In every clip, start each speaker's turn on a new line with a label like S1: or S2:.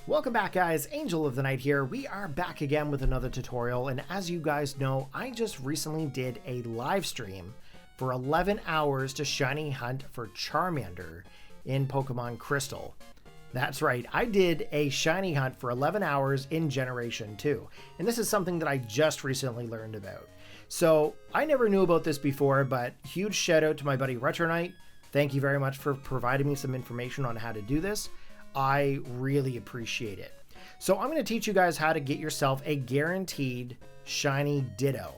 S1: Welcome back, guys. Angel of the Night here. We are back again with another tutorial, and as you guys know, I just recently did a live stream for 11 hours to shiny hunt for Charmander in Pokemon Crystal. That's right, I did a shiny hunt for 11 hours in Generation 2, and this is something that I just recently learned about. So I never knew about this before, but huge shout out to my buddy Retronite. Thank you very much for providing me some information on how to do this. I really appreciate it. So I'm going to teach you guys how to get yourself a guaranteed shiny Ditto.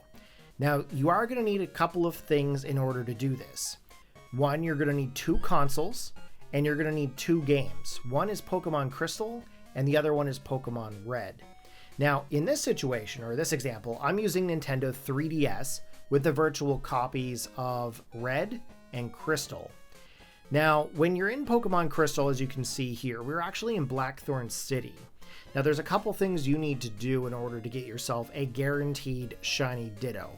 S1: Now, you are going to need a couple of things in order to do this. One, you're going to need 2 consoles, and you're going to need 2 games. One is Pokemon Crystal, and the other one is Pokemon Red. Now, in this situation, or this example, I'm using Nintendo 3DS with the virtual copies of Red and Crystal. Now, when you're in Pokemon Crystal, as you can see here, we're actually in Blackthron City. Now, there's a couple things you need to do in order to get yourself a guaranteed shiny Ditto.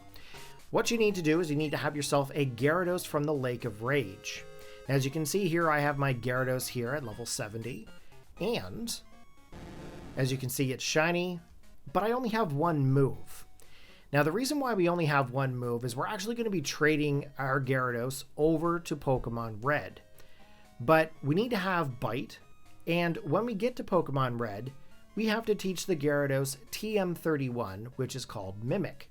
S1: What you need to do is you need to have yourself a Gyarados from the Lake of Rage. As you can see here, I have my Gyarados here at level 70, and as you can see, it's shiny, but I only have one move. Now, the reason why we only have one move is we're actually going to be trading our Gyarados over to Pokemon Red. But we need to have Bite, and when we get to Pokemon Red, we have to teach the Gyarados TM31, which is called Mimic.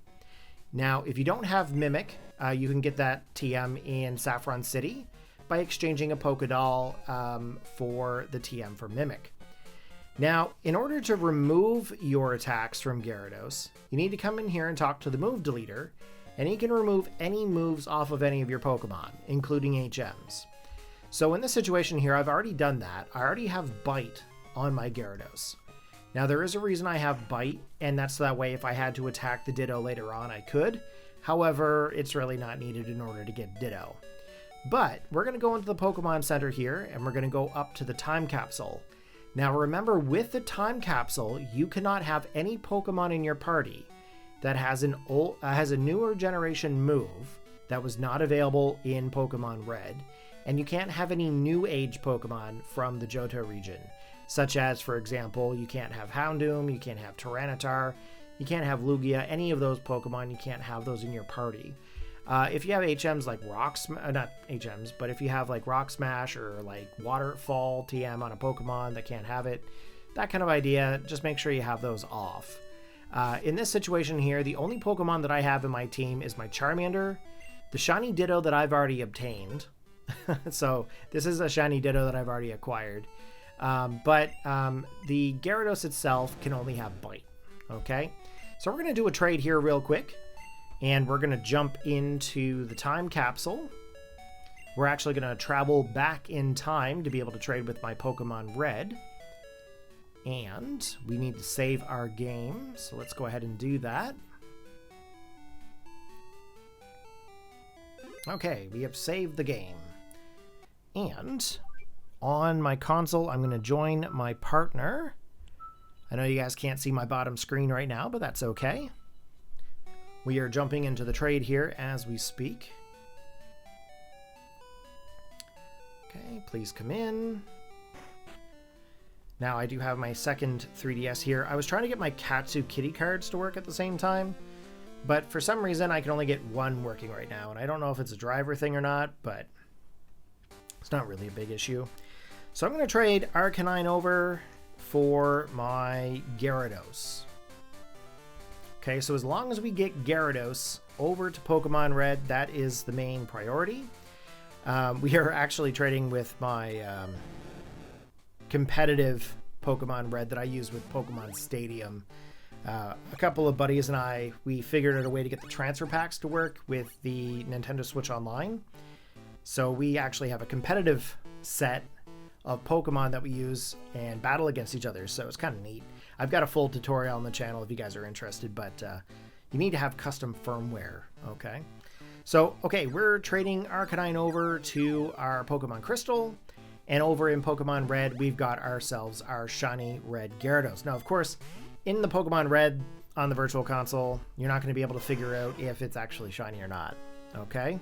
S1: Now, if you don't have Mimic, you can get that TM in Saffron City by exchanging a Pokédoll for the TM for Mimic. Now, in order to remove your attacks from Gyarados, you need to come in here and talk to the move deleter, and he can remove any moves off of any of your Pokemon, including HMs. So in this situation here, I've already done that. I already have Bite on my Gyarados. Now, there is a reason I have Bite, and that's that way if I had to attack the Ditto later on, I could. However, it's really not needed in order to get Ditto. But we're going to go into the Pokemon Center here, and we're going to go up to the Time Capsule. Now remember, with the Time Capsule, you cannot have any Pokemon in your party that has a newer generation move that was not available in Pokemon Red, and you can't have any new age Pokemon from the Johto region, such as, for example, you can't have Houndoom, you can't have Tyranitar, you can't have Lugia, any of those Pokemon, you can't have those in your party. If you have HMs like not HMs, but if you have like Rock Smash or like Waterfall TM on a Pokemon that can't have it, that kind of idea, just make sure you have those off. In this situation here, the only Pokemon that I have in my team is my Charmander, the shiny Ditto that I've already obtained. So this is a shiny Ditto that I've already acquired. But the Gyarados itself can only have Bite. Okay, so we're going to do a trade here real quick. And we're going to jump into the Time Capsule. We're actually going to travel back in time to be able to trade with my Pokemon Red. And we need to save our game, so let's go ahead and do that. Okay, we have saved the game. And on my console, I'm going to join my partner. I know you guys can't see my bottom screen right now, but that's okay. We are jumping into the trade here as we speak. Okay, please come in. Now I do have my second 3DS here. I was trying to get my Katsu Kitty cards to work at the same time, but for some reason I can only get one working right now, and I don't know if it's a driver thing or not, but it's not really a big issue. So I'm going to trade Arcanine over for my Gyarados. Okay, so as long as we get Gyarados over to Pokemon Red, that is the main priority. We are actually trading with my competitive Pokemon Red that I use with Pokemon Stadium. A couple of buddies and I, we figured out a way to get the transfer packs to work with the Nintendo Switch Online. So we actually have a competitive set of Pokemon that we use and battle against each other, so it's kind of neat. I've got a full tutorial on the channel if you guys are interested, but you need to have custom firmware, okay? So, okay, we're trading Arcanine over to our Pokemon Crystal, and over in Pokemon Red, we've got ourselves our shiny Red Gyarados. Now, of course, in the Pokemon Red on the Virtual Console, you're not going to be able to figure out if it's actually shiny or not, okay?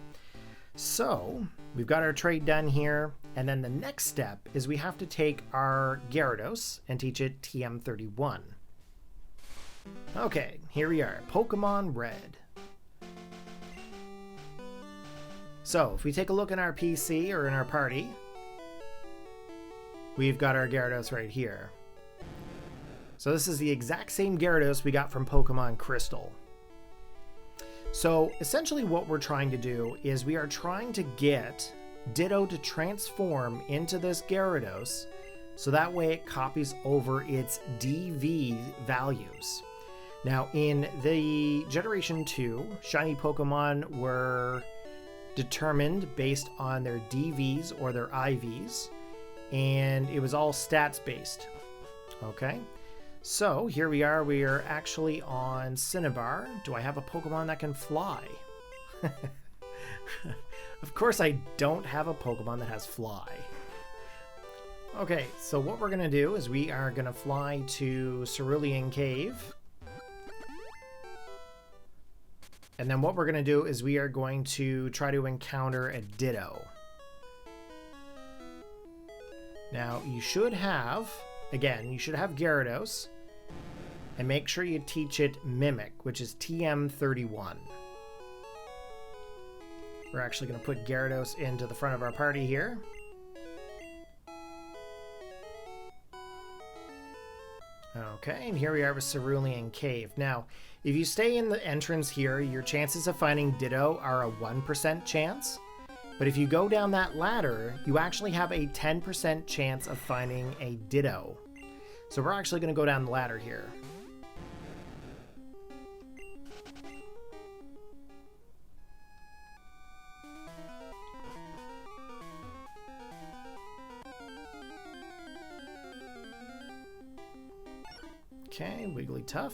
S1: So we've got our trade done here, and then the next step is we have to take our Gyarados and teach it TM31. Okay, here we are, Pokemon Red. So if we take a look in our PC or in our party, we've got our Gyarados right here. So this is the exact same Gyarados we got from Pokemon Crystal. So essentially what we're trying to do is we are trying to get Ditto to transform into this Gyarados so that way it copies over its DV values. Now in the Generation 2, shiny Pokemon were determined based on their DVs or their IVs, and it was all stats based. Okay? So here we are actually on Cinnabar. Do I have a Pokemon that can fly? Of course I don't have a Pokemon that has fly. Okay, so what we're gonna do is we are gonna fly to Cerulean Cave. And then what we're gonna do is we are going to try to encounter a Ditto. Now you should have, again, you should have Gyarados, and make sure you teach it Mimic, which is TM31. We're actually going to put Gyarados into the front of our party here. Okay, and here we are with Cerulean Cave. Now, if you stay in the entrance here, your chances of finding Ditto are a 1% chance. But if you go down that ladder, you actually have a 10% chance of finding a Ditto. So we're actually going to go down the ladder here. Okay, Wigglytuff.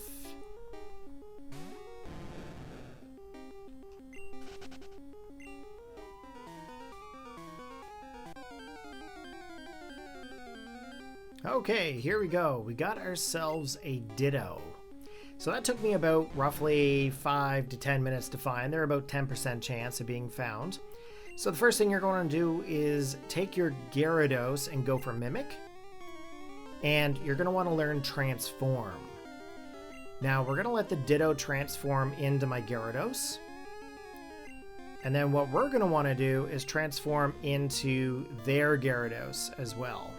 S1: Okay, here we go. We got ourselves a Ditto. So that took me about roughly 5 to 10 minutes to find. They're about 10% chance of being found. So the first thing you're going to do is take your Gyarados and go for Mimic. And you're going to want to learn Transform. Now we're going to let the Ditto transform into my Gyarados. And then what we're going to want to do is transform into their Gyarados as well.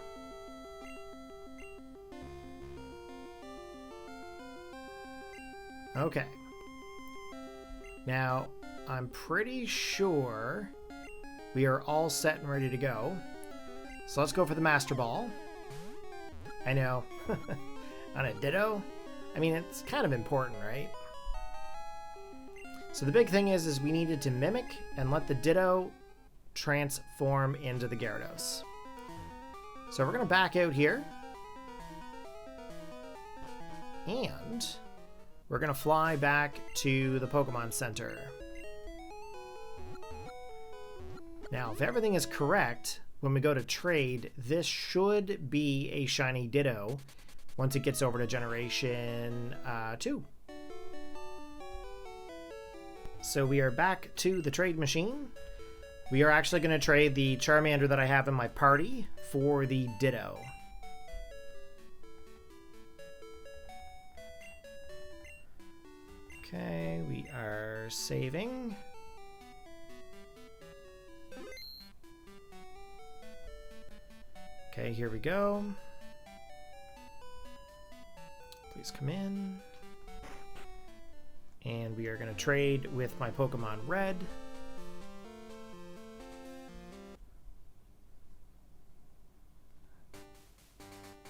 S1: Okay. Now, I'm pretty sure we are all set and ready to go. So let's go for the Master Ball. I know. On a Ditto? I mean, it's kind of important, right? So the big thing is we needed to Mimic and let the Ditto transform into the Gyarados. So we're going to back out here. And we're going to fly back to the Pokemon Center. Now, if everything is correct, when we go to trade, this should be a shiny Ditto once it gets over to Generation 2. So we are back to the trade machine. We are actually going to trade the Charmander that I have in my party for the Ditto. Okay, we are saving. Okay, here we go. Please come in. And we are going to trade with my Pokemon Red.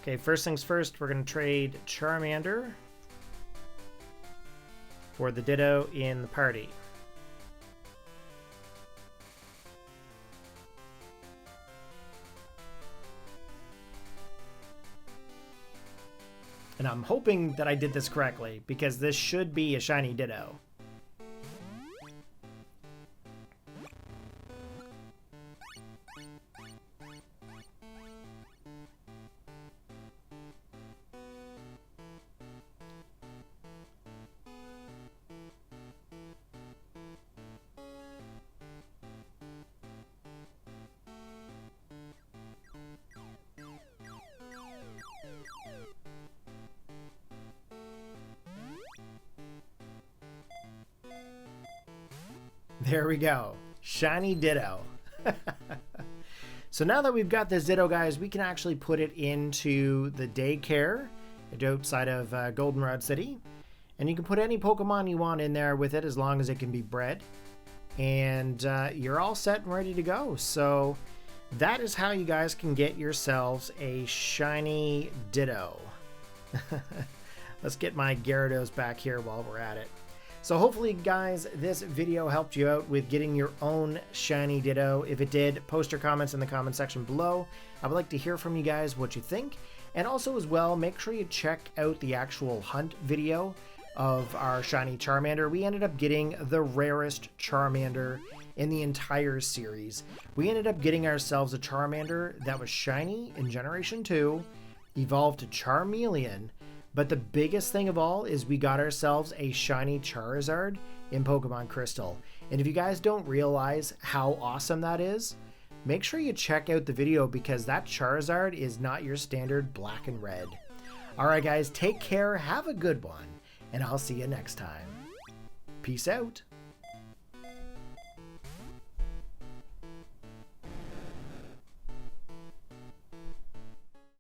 S1: Okay, first things first, we're going to trade Charmander for the Ditto in the party. And I'm hoping that I did this correctly, because this should be a shiny Ditto. There we go. Shiny Ditto. So now that we've got this Ditto, guys, we can actually put it into the daycare outside of Goldenrod City. And you can put any Pokemon you want in there with it as long as it can be bred. And you're all set and ready to go. So that is how you guys can get yourselves a Shiny Ditto. Let's get my Gyarados back here while we're at it. So hopefully, guys, this video helped you out with getting your own Shiny Ditto. If it did, post your comments in the comment section below. I would like to hear from you guys what you think. And also as well, make sure you check out the actual hunt video of our Shiny Charmander. We ended up getting the rarest Charmander in the entire series. We ended up getting ourselves a Charmander that was shiny in Generation 2, evolved to Charmeleon, but the biggest thing of all is we got ourselves a shiny Charizard in Pokemon Crystal. And if you guys don't realize how awesome that is, make sure you check out the video because that Charizard is not your standard black and red. Alright guys, take care, have a good one, and I'll see you next time. Peace out.